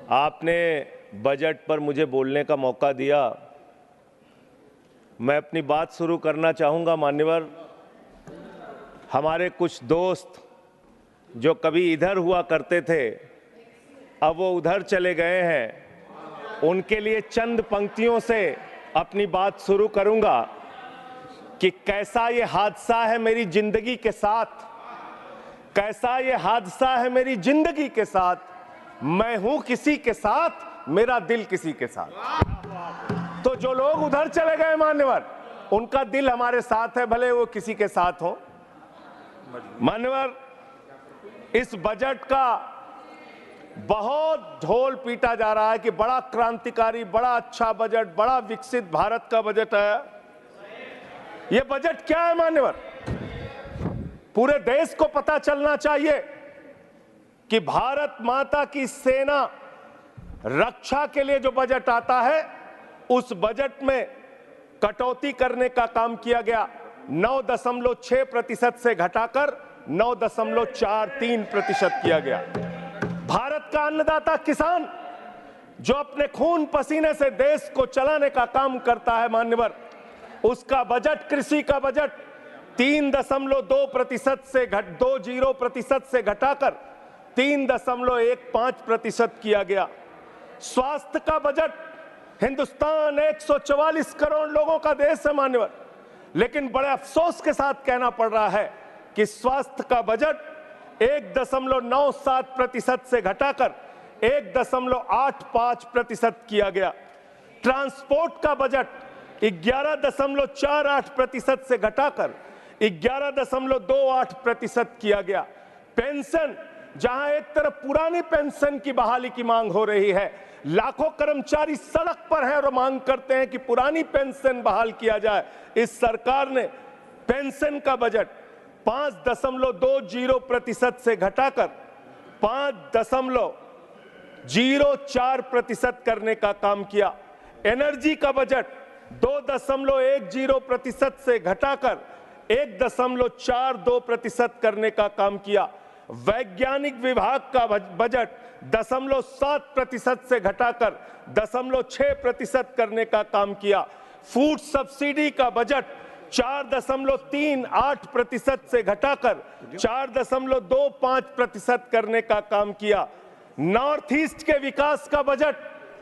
आपने बजट पर मुझे बोलने का मौका दिया। मैं अपनी बात शुरू करना चाहूँगा। मान्यवर, हमारे कुछ दोस्त जो कभी इधर हुआ करते थे, अब वो उधर चले गए हैं। उनके लिए चंद पंक्तियों से अपनी बात शुरू करूँगा कि कैसा ये हादसा है मेरी जिंदगी के साथ, कैसा ये हादसा है मेरी जिंदगी के साथ। मैं हूं किसी के साथ, मेरा दिल किसी के साथ। तो जो लोग उधर चले गए मान्यवर, उनका दिल हमारे साथ है, भले वो किसी के साथ हो। मान्यवर, इस बजट का बहुत ढोल पीटा जा रहा है कि बड़ा क्रांतिकारी, बड़ा अच्छा बजट, बड़ा विकसित भारत का बजट है। ये बजट क्या है मान्यवर? पूरे देश को पता चलना चाहिए कि भारत माता की सेना रक्षा के लिए जो बजट आता है, उस बजट में कटौती करने का काम किया गया। 9.6% से घटाकर 9.43% किया गया। भारत का अन्नदाता किसान, जो अपने खून पसीने से देश को चलाने का काम करता है मान्यवर, उसका बजट, कृषि का बजट 3.2% से 20% से घटाकर 3.15% किया गया। स्वास्थ्य का बजट, हिंदुस्तान 144 करोड़ लोगों का देश है मान्यवर, लेकिन बड़े अफसोस के साथ कहना पड़ रहा है कि स्वास्थ्य का बजट 1.97% से घटाकर 1.85% किया गया। ट्रांसपोर्ट का बजट 11.48% से घटाकर 11.28% किया गया। पेंशन, जहां एक तरफ पुरानी पेंशन की बहाली की मांग हो रही है, लाखों कर्मचारी सड़क पर हैं और मांग करते हैं कि पुरानी पेंशन बहाल किया जाए। इस सरकार ने पेंशन का बजट 5.20% से घटाकर 5.04% करने का काम किया। एनर्जी का बजट 2.10% से घटाकर 1.42% करने का काम किया। वैज्ञानिक विभाग का बजट 0.7% से घटाकर 0.6% करने का काम किया। फूड सब्सिडी का बजट 4.38% से घटाकर 4.25% करने का काम किया। नॉर्थ ईस्ट के विकास का बजट,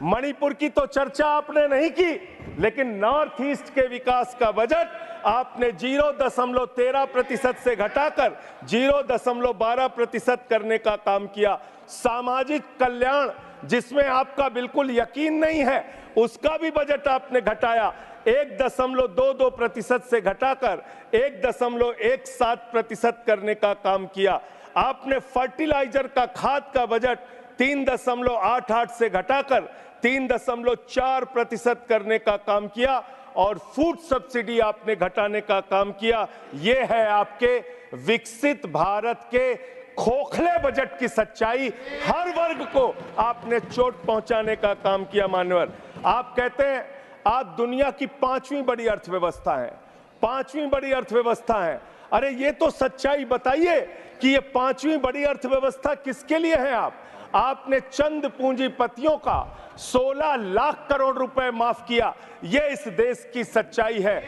मणिपुर की तो चर्चा आपने नहीं की, लेकिन नॉर्थ ईस्ट के विकास का बजट आपने 0.13% से घटाकर 0.12% करने का काम किया। सामाजिक कल्याण, जिसमें आपका बिल्कुल यकीन नहीं है, उसका भी बजट आपने घटाया। 1.22% से घटाकर 1.17% करने का काम किया। आपने फर्टिलाइजर का, खाद का बजट 3.88 से घटाकर 3.4% करने का काम किया और फूड सब्सिडी आपने घटाने का काम किया। यह है आपके विकसित भारत के खोखले बजट की सच्चाई। हर वर्ग को आपने चोट पहुंचाने का काम किया मान्यवर। आप कहते हैं आप दुनिया की 5वीं बड़ी अर्थव्यवस्था है, 5वीं बड़ी अर्थव्यवस्था है। अरे ये तो सच्चाई बताइए कि ये 5वीं बड़ी अर्थव्यवस्था किसके लिए है? आपने चंद पूंजीपतियों का 16 लाख करोड़ रुपए माफ किया। ये इस देश की सच्चाई है।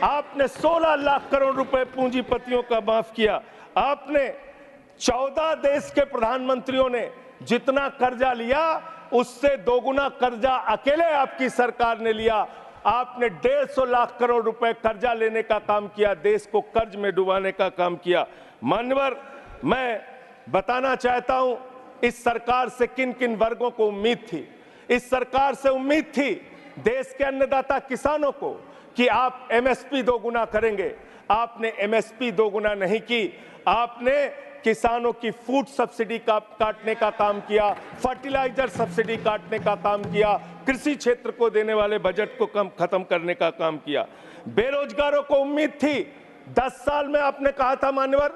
आपने 16 लाख करोड़ रुपए पूंजीपतियों का माफ किया। आपने 14 देश के प्रधानमंत्रियों ने जितना कर्जा लिया, उससे दोगुना कर्जा अकेले आपकी सरकार ने लिया। आपने 150 लाख करोड़ रुपए कर्जा लेने का काम किया, देश को कर्ज में डुबाने का काम किया। मान्यवर, मैं बताना चाहता हूं इस सरकार से किन किन वर्गों को उम्मीद थी। इस सरकार से उम्मीद थी देश के अन्नदाता किसानों को कि आप एमएसपी दोगुना करेंगे। आपने एमएसपी दोगुना नहीं की। आपने किसानों की फूड सब्सिडी का काटने का काम किया, फर्टिलाइजर सब्सिडी काटने का काम किया, कृषि क्षेत्र को देने वाले बजट को खत्म करने का काम किया। बेरोजगारों को उम्मीद थी, 10 साल में आपने कहा था मान्यवर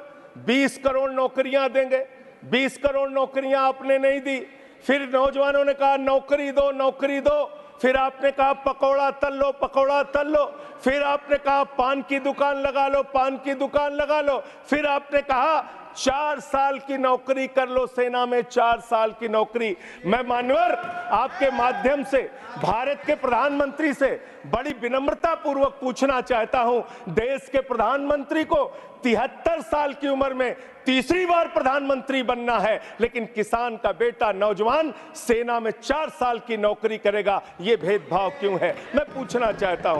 20 करोड़ नौकरियां देंगे। 20 करोड़ नौकरियां आपने नहीं दी। फिर नौजवानों ने कहा नौकरी दो, नौकरी दो। फिर आपने कहा पकौड़ा तल लो, पकौड़ा तल लो। फिर आपने कहा पान की दुकान लगा लो, पान की दुकान लगा लो। फिर आपने कहा 4 साल की नौकरी कर लो सेना में, 4 साल की नौकरी। मैं मान्यवर आपके माध्यम से भारत के प्रधानमंत्री से बड़ी विनम्रता पूर्वक पूछना चाहता हूं, देश के प्रधानमंत्री को 73 साल की उम्र में तीसरी बार प्रधानमंत्री बनना है, लेकिन किसान का बेटा नौजवान सेना में 4 साल की नौकरी करेगा, ये भेदभाव क्यों है? मैं पूछना चाहता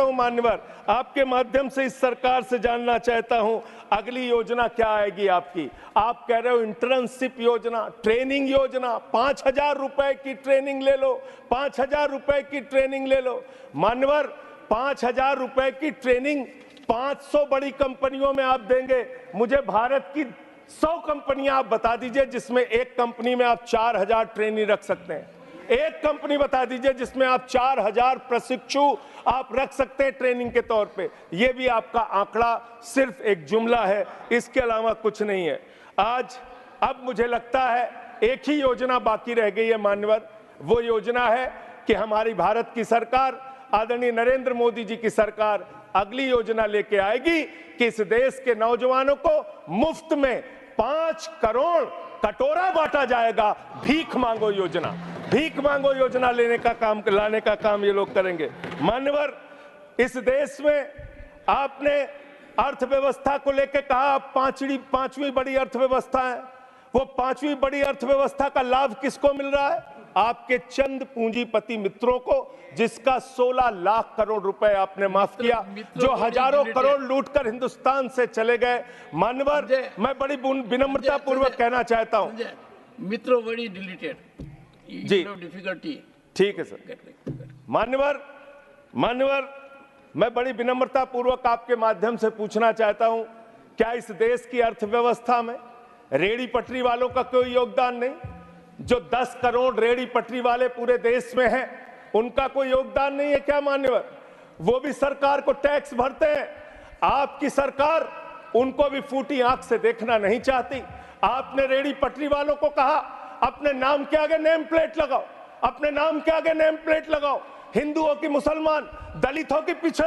हूं मान्यवर, आपके माध्यम से इस सरकार से जानना चाहता हूं, अगली योजना क्या आएगी आपकी? आप कह रहे हो इंटर्नशिप योजना, ट्रेनिंग योजना, 5,000 रुपए की ट्रेनिंग ले लो, 5,000 रुपए की ट्रेनिंग ले लो। मान्यवर 5,000 रुपए की ट्रेनिंग 500 बड़ी कंपनियों में आप देंगे। मुझे भारत की 100 कंपनियां आप बता दीजिए जिसमें एक कंपनी में आप 4,000 ट्रेनी रख सकते हैं। एक कंपनी बता दीजिए जिसमें आप 4,000 प्रशिक्षु आप रख सकते हैं ट्रेनिंग के तौर पे। ये भी आपका आंकड़ा सिर्फ एक जुमला है, इसके अलावा कुछ नहीं है। अब मुझे लगता है एक ही योजना बाकी रह गई है मान्यवर, वो योजना है कि हमारी भारत की सरकार, आदरणीय नरेंद्र मोदी जी की सरकार अगली योजना लेके आएगी कि इस देश के नौजवानों को मुफ्त में 5 करोड़ कटोरा बांटा जाएगा। भीख मांगो योजना लाने का काम ये लोग करेंगे। मान्यवर इस देश में आपने अर्थव्यवस्था को लेकर कहा पांचवी बड़ी अर्थव्यवस्था है। वो 5वीं बड़ी अर्थव्यवस्था का लाभ किसको मिल रहा है? आपके चंद पूंजीपति मित्रों को, जिसका 16 लाख करोड़ रुपए आपने माफ किया, जो हजारों करोड़ लूटकर हिंदुस्तान से चले गए। मान्यवर मैं बड़ी विनम्रता पूर्वक कहना चाहता हूं, मित्रों बड़ी डिलीटेड जी, डिफिकल्टी। ठीक है सर। मान्यवर मैं बड़ी विनम्रता पूर्वक आपके माध्यम से पूछना चाहता हूं, क्या इस देश की अर्थव्यवस्था में रेहड़ी पटरी वालों का कोई योगदान नहीं? जो 10 करोड़ रेहड़ी पटरी वाले पूरे देश में हैं, उनका कोई योगदान नहीं है क्या मान्यवर? वो भी सरकार को टैक्स भरते हैं। आपकी सरकार उनको भी फूटी आंख से देखना नहीं चाहती। आपने रेहड़ी पटरी वालों को कहा अपने नाम के आगे नेम प्लेट लगाओ, अपने नाम के आगे नेम प्लेट लगाओ। हिंदुओं की, मुसलमान, दलितों के पीछे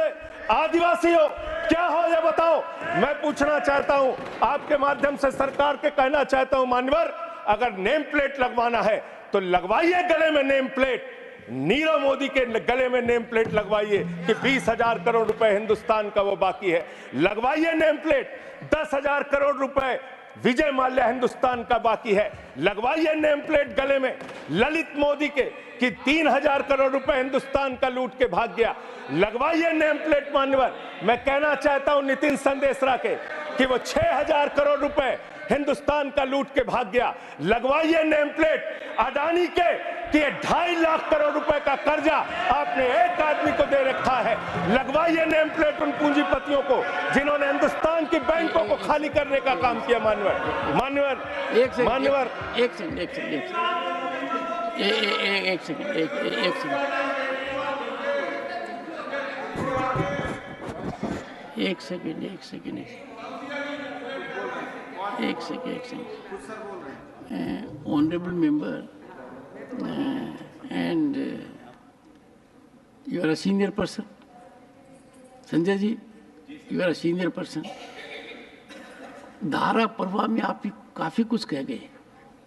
आदिवासी हो, क्या हो ये बताओ। मैं पूछना चाहता हूं आपके माध्यम से सरकार के कहना चाहता हूं मान्यवर, अगर नेम प्लेट लगवाना है तो लगवाइए गले में नेम प्लेट, नीरव मोदी के गले में नेम प्लेट लगवाइए कि 20,000 करोड़ रुपए हिंदुस्तान का वो बाकी है। लगवाइए नेम प्लेट, 10,000 करोड़ रुपए विजय माल्या हिंदुस्तान का बाकी है। लगवाइए नेम प्लेट गले में ललित मोदी के कि 3,000 करोड़ रुपए हिंदुस्तान का लूट के भाग गया। लगवाइए नेम प्लेट मान्यवर। मैं कहना चाहता हूं नितिन संदेशरा के कि वो 6,000 करोड़ रुपए हिंदुस्तान का लूट के भाग गया। लगवाइए नेम प्लेट अडानी के कि 2.5 लाख करोड़ रुपए का कर्जा आपने एक आदमी को दे रखा है। लगवाइए नेम प्लेट उन पूंजीपतियों को जिन्होंने हिंदुस्तान की बैंकों को खाली करने का काम किया। मान्यवर एक second honorable member and you are a senior person, Sanjay ji, you are a senior person। धारा प्रवाह में आप काफी कुछ कह गए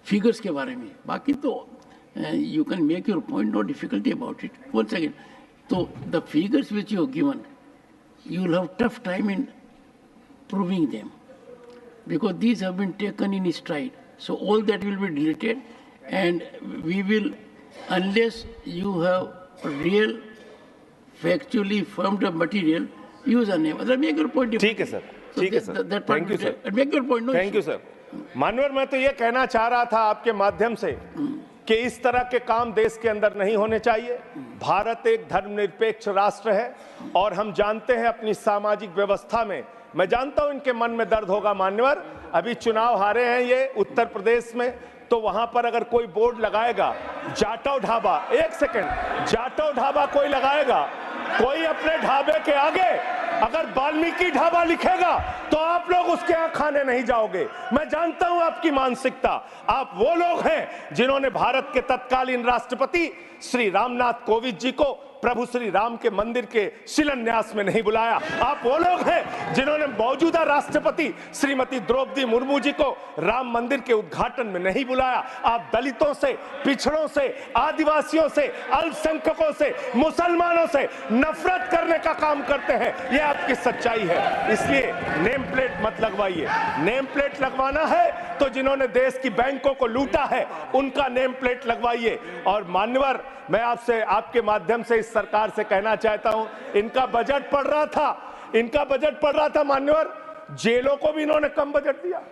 फिगर्स के बारे में, बाकी तो you can make your point, no difficulty about it। One second, so the figures which you have given, you will have tough time in proving them, because these have been taken in stride. So all that will be deleted, and we will, unless you have real, factually firmed up material, use a name. Make your point. ठीक है sir, ठीक है sir, thank you sir, make your point. Thank you sir. मानवर मैं तो ये कहना चाह रहा था आपके माध्यम से कि इस तरह के काम देश के अंदर नहीं होने चाहिए। भारत एक धर्मनिरपेक्ष राष्ट्र है और हम जानते हैं अपनी सामाजिक व्यवस्था में, मैं जानता हूं इनके मन में दर्द होगा मान्यवर, अभी चुनाव हारे हैं ये उत्तर प्रदेश में, तो वहां पर अगर कोई बोर्ड लगाएगा जाटव ढाबा, एक सेकंड, जाटव ढाबा कोई लगाएगा, कोई अपने ढाबे के आगे अगर वाल्मीकि ढाबा लिखेगा तो आप लोग उसके यहाँ खाने नहीं जाओगे। मैं जानता हूं आपकी मानसिकता। आप वो लोग हैं जिन्होंने भारत के तत्कालीन राष्ट्रपति श्री रामनाथ कोविंद जी को प्रभु श्री राम के मंदिर के शिलान्यास में नहीं बुलाया। आप वो लोग हैं जिन्होंने मौजूदा राष्ट्रपति श्रीमती द्रौपदी मुर्मू जी को राम मंदिर के उद्घाटन में नहीं बुलाया। आप दलितों से, पिछड़ों से, आदिवासियों से, अल्पसंख्यकों से, मुसलमानों से नफरत करने का काम करते हैं। ये आपकी सच्चाई है। इसलिए नेम प्लेट मत लगवाइए। नेम प्लेट लगवाना है तो जिन्होंने देश की बैंकों को लूटा है उनका नेम प्लेट लगवाइए। और मान्यवर, मैं आपसे, आपके माध्यम से इस सरकार से कहना चाहता हूं, इनका बजट पढ़ रहा था मान्यवर, जेलों को भी इन्होंने कम बजट दिया।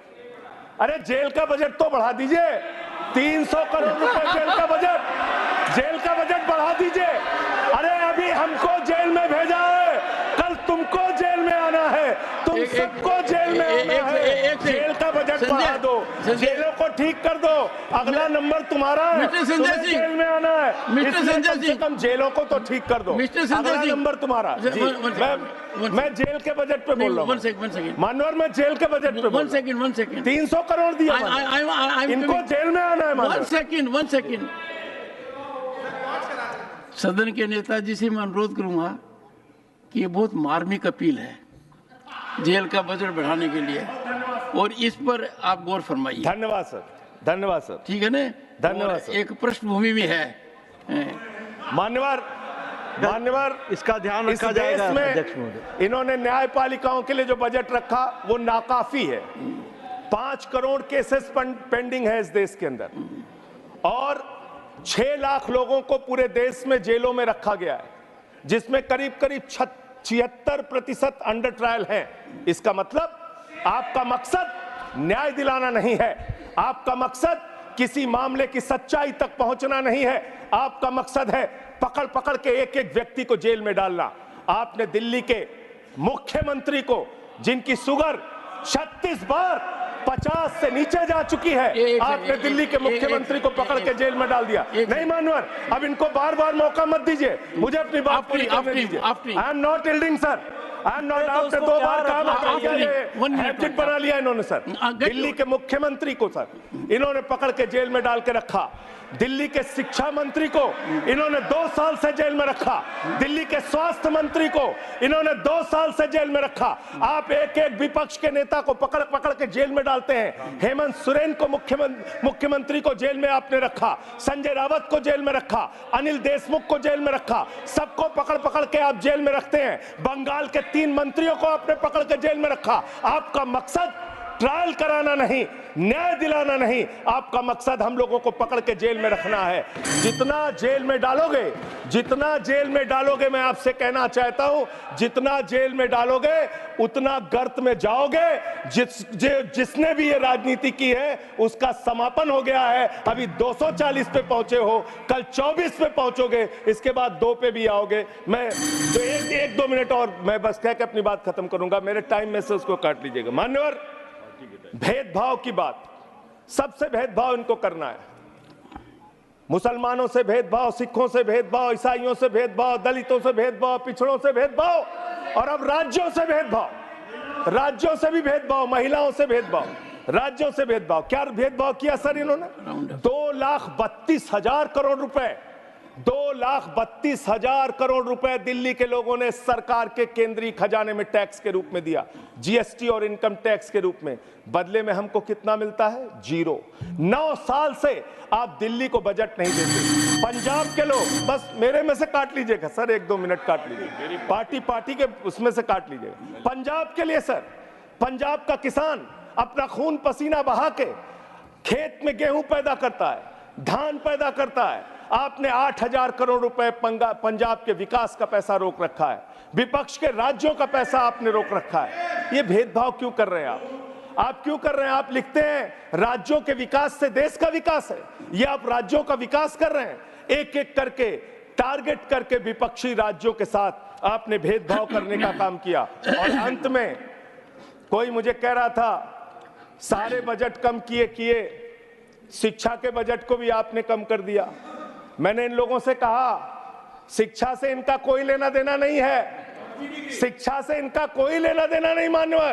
अरे जेल का बजट तो बढ़ा दीजिए, 300 करोड़ रुपए जेल का बजट बढ़ा दीजिए। अरे अभी हमको जेल में भेजा है, कल तुमको जेल में आना है, तुम सबको जेल में आना है। जेल का बजट बढ़ा दो, जेलों को ठीक कर दो, अगला नंबर तुम्हारा है, तुम्हें जेल में आना है, इसलिए कम से कम जेलों को तो ठीक कर दो, अगला नंबर तुम्हारा। मैं जेल के बजट पे बोल रहा हूँ मानवर, मैं जेल के बजट पे 1 सेकंड 300 करोड़ दिया, इनको जेल में आना है। 1 सेकंड सदन के नेताजी से मैं अनुरोध करूंगा कि ये बहुत मार्मिक अपील है जेल का बजट बढ़ाने के लिए, और इस पर आप गौर फरमाइए। धन्यवाद सर, धन्यवाद सर। ठीक है ना, धन्यवाद सर। एक पृष्ठभूमि भी है मान्यवर, इसका ध्यान रखा जाएगा। अध्यक्ष महोदय, इन्होंने न्यायपालिकाओं के लिए जो बजट रखा वो नाकाफी है। 5 करोड़ केसेस पेंडिंग है इस देश के अंदर, और 6 लाख लोगों को पूरे देश में जेलों में रखा गया है, जिसमें करीब 76% अंडर ट्रायल हैं। इसका मतलब आपका मकसद न्याय दिलाना नहीं है, आपका मकसद किसी मामले की सच्चाई तक पहुंचना नहीं है, आपका मकसद है पकड़ पकड़ के एक एक व्यक्ति को जेल में डालना। आपने दिल्ली के मुख्यमंत्री को, जिनकी शुगर 36 बार 50 से नीचे जा चुकी है, आपने दिल्ली के मुख्यमंत्री को पकड़ के जेल में डाल दिया। नहीं मानवर, अब इनको बार बार मौका मत दीजिए, मुझे अपनी बात पूरी करने दीजिए। I am not yielding sir, I am not. आपने 2 बार काम हैबिट बना लिया इन्होंने सर। दिल्ली के मुख्यमंत्री को सर इन्होंने पकड़ के जेल में डाल के रखा, दिल्ली के शिक्षा मंत्री को इन्होंने 2 साल से जेल में रखा, दिल्ली के स्वास्थ्य मंत्री को इन्होंने 2 साल से जेल में रखा। आप एक एक विपक्ष के नेता को पकड़ पकड़ के जेल में डालते हैं। हेमंत सोरेन को मुख्यमंत्री को जेल में आपने रखा, संजय रावत को जेल में रखा, अनिल देशमुख को जेल में रखा, सबको पकड़ पकड़ के आप जेल में रखते हैं। बंगाल के 3 मंत्रियों को आपने पकड़ के जेल में रखा। आपका मकसद ट्रायल कराना नहीं, न्याय दिलाना नहीं, आपका मकसद हम लोगों को पकड़ के जेल में रखना है। जितना जेल में डालोगे, मैं आपसे कहना चाहता हूं, जितना जेल में डालोगे उतना गर्त में जाओगे। जिसने भी ये राजनीति की है उसका समापन हो गया है। अभी 240 पे पहुंचे हो, कल 24 पे पहुंचोगे, इसके बाद 2 पे भी आओगे। मैं तो 1-2 मिनट और मैं बस कह के अपनी बात खत्म करूंगा, मेरे टाइम में से उसको काट लीजिएगा। मान्यवर, भेदभाव की बात, सबसे भेदभाव इनको करना है। मुसलमानों से भेदभाव, सिखों से भेदभाव, ईसाइयों से भेदभाव, दलितों से भेदभाव, पिछड़ों से भेदभाव, और अब राज्यों से भेदभाव, राज्यों से भी भेदभाव, महिलाओं से भेदभाव, राज्यों से भेदभाव। क्या भेदभाव किया सर इन्होंने? 2,32,000 करोड़ रुपए, 2,32,000 करोड़ रुपए दिल्ली के लोगों ने सरकार के केंद्रीय खजाने में टैक्स के रूप में दिया, जीएसटी और इनकम टैक्स के रूप में। बदले में हमको कितना मिलता है? 0। 9 साल से आप दिल्ली को बजट नहीं देते। पंजाब के लोग, बस मेरे में से काट लीजिएगा सर, 1-2 मिनट काट लीजिए, पार्टी के उसमें से काट लीजिएगा। पंजाब के लिए सर, पंजाब का किसान अपना खून पसीना बहा के खेत में गेहूं पैदा करता है, धान पैदा करता है। आपने 8,000 करोड़ रुपए पंजाब के विकास का पैसा रोक रखा है, विपक्ष के राज्यों का पैसा आपने रोक रखा है। ये भेदभाव क्यों कर रहे हैं आप क्यों कर रहे हैं? आप लिखते हैं राज्यों के विकास से देश का विकास है, ये आप राज्यों का विकास कर रहे हैं। एक एक करके टारगेट करके विपक्षी राज्यों के साथ आपने भेदभाव करने का काम किया। और अंत में कोई मुझे कह रहा था सारे बजट कम किए, शिक्षा के बजट को भी आपने कम कर दिया। मैंने इन लोगों से कहा शिक्षा से इनका कोई लेना देना नहीं है, शिक्षा से इनका कोई लेना देना नहीं। मान्यवर,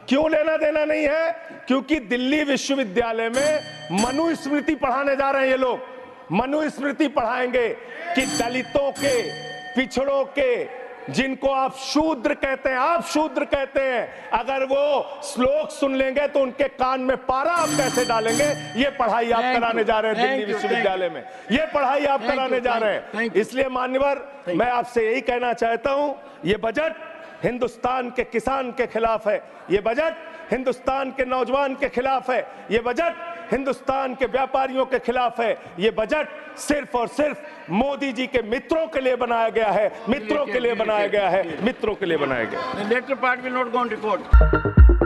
क्यों लेना देना नहीं है? क्योंकि दिल्ली विश्वविद्यालय में मनुस्मृति पढ़ाने जा रहे हैं ये लोग। मनुस्मृति पढ़ाएंगे कि दलितों के, पिछड़ों के, जिनको आप शूद्र कहते हैं, आप शूद्र कहते हैं, अगर वो श्लोक सुन लेंगे तो उनके कान में पारा आप कैसे डालेंगे? ये पढ़ाई आप कराने जा रहे हैं दिल्ली विश्वविद्यालय में, ये पढ़ाई आप कराने जा रहे हैं। इसलिए मान्यवर, मैं आपसे यही कहना चाहता हूं, ये बजट हिंदुस्तान के किसान के खिलाफ है, ये बजट हिंदुस्तान के नौजवान के खिलाफ है, ये बजट हिंदुस्तान के व्यापारियों के खिलाफ है, ये बजट सिर्फ और सिर्फ मोदी जी के मित्रों के लिए बनाया गया है, मित्रों के लिए बनाया गया है, मित्रों के लिए बनाया गया है। The latter part will not go on record.